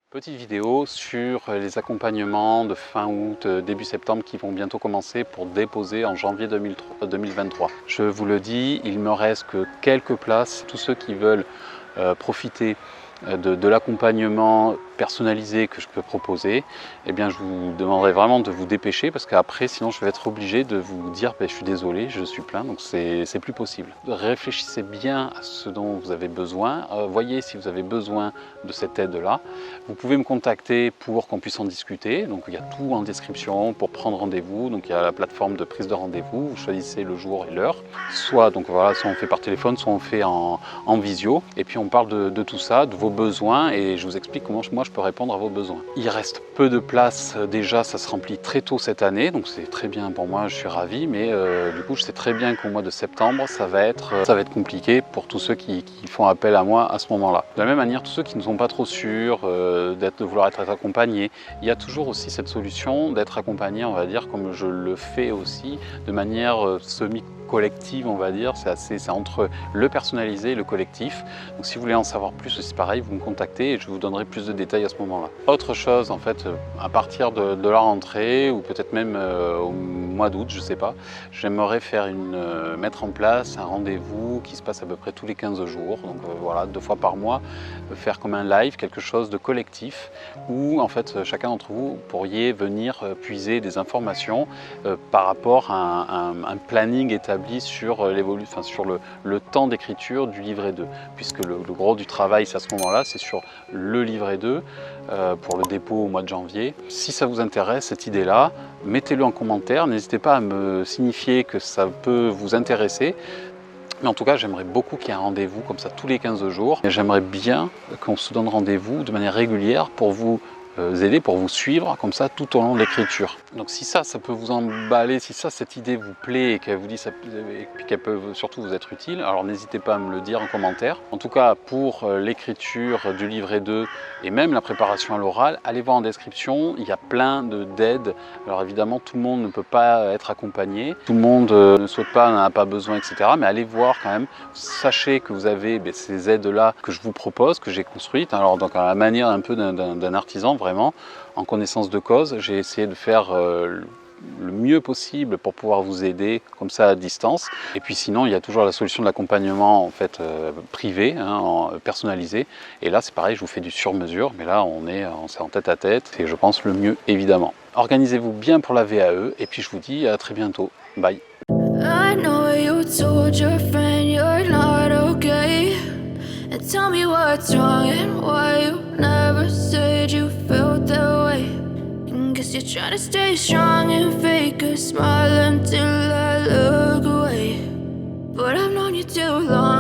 Petite vidéo sur les accompagnements de fin août, début septembre qui vont bientôt commencer pour déposer en janvier 2023. Je vous le dis, il me reste que quelques places. Tous ceux qui veulent profiter de l'accompagnement personnalisé que je peux proposer, eh bien je vous demanderai vraiment de vous dépêcher parce qu'après sinon je vais être obligé de vous dire je suis désolé, je suis plein, donc c'est plus possible. Réfléchissez bien à ce dont vous avez besoin, voyez si vous avez besoin de cette aide là. Vous pouvez me contacter pour qu'on puisse en discuter, donc il y a tout en description pour prendre rendez-vous, donc il y a la plateforme de prise de rendez-vous, vous choisissez le jour et l'heure, soit donc voilà, soit on fait par téléphone, soit on fait en visio, et puis on parle de tout ça, de vos besoins, et je vous explique comment moi je peux répondre à vos besoins. Il reste peu de place déjà, ça se remplit très tôt cette année, donc c'est très bien pour moi, je suis ravi, mais du coup je sais très bien qu'au mois de septembre ça va être compliqué pour tous ceux qui font appel à moi à ce moment-là. De la même manière, tous ceux qui ne sont pas trop sûrs de vouloir être accompagnés, il y a toujours aussi cette solution d'être accompagné, on va dire, comme je le fais aussi, de manière semi-collective, on va dire, c'est entre le personnalisé et le collectif. Donc si vous voulez en savoir plus, c'est pareil, vous me contactez et je vous donnerai plus de détails à ce moment-là. Autre chose, en fait, à partir de la rentrée ou peut-être même au mois d'août, je sais pas, j'aimerais faire mettre en place un rendez-vous qui se passe à peu près tous les 15 jours, donc voilà, 2 fois par mois, faire comme un live, quelque chose de collectif où en fait chacun d'entre vous pourriez venir puiser des informations par rapport à un planning établi sur l'évolution, sur le temps d'écriture du livret 2, puisque le gros du travail c'est à ce moment-là, c'est sur le livret 2 pour le dépôt au mois de janvier. Si ça vous intéresse cette idée-là, mettez-le en commentaire, n'hésitez pas à me signifier que ça peut vous intéresser. Mais en tout cas, j'aimerais beaucoup qu'il y ait un rendez-vous comme ça tous les 15 jours. Et j'aimerais bien qu'on se donne rendez-vous de manière régulière pour vous aider, pour vous suivre comme ça tout au long de l'écriture. Donc si ça peut vous emballer, si cette idée vous plaît et qu'elle vous dit et puis qu'elle peut surtout vous être utile, alors n'hésitez pas à me le dire en commentaire. En tout cas, pour l'écriture du livret 2 et même la préparation à l'oral, allez voir en description, il y a plein d'aides. Alors évidemment, tout le monde ne peut pas être accompagné, tout le monde ne souhaite pas, n'en a pas besoin, etc. Mais allez voir quand même, sachez que vous avez ces aides-là que je vous propose, que j'ai construites, alors donc à la manière un peu d'un artisan, vraiment, en connaissance de cause. J'ai essayé de faire le mieux possible pour pouvoir vous aider comme ça à distance. Et puis sinon, il y a toujours la solution de l'accompagnement en fait privé, personnalisé. Et là, c'est pareil, je vous fais du sur-mesure, mais là, c'est en tête à tête. Et je pense le mieux, évidemment. Organisez-vous bien pour la VAE. Et puis, je vous dis à très bientôt. Bye. I know you told your friend you're not okay. And tell me what's wrong and why you never said you felt that way. And guess you're trying to stay strong and fake a smile until I look away. But I've known you too long.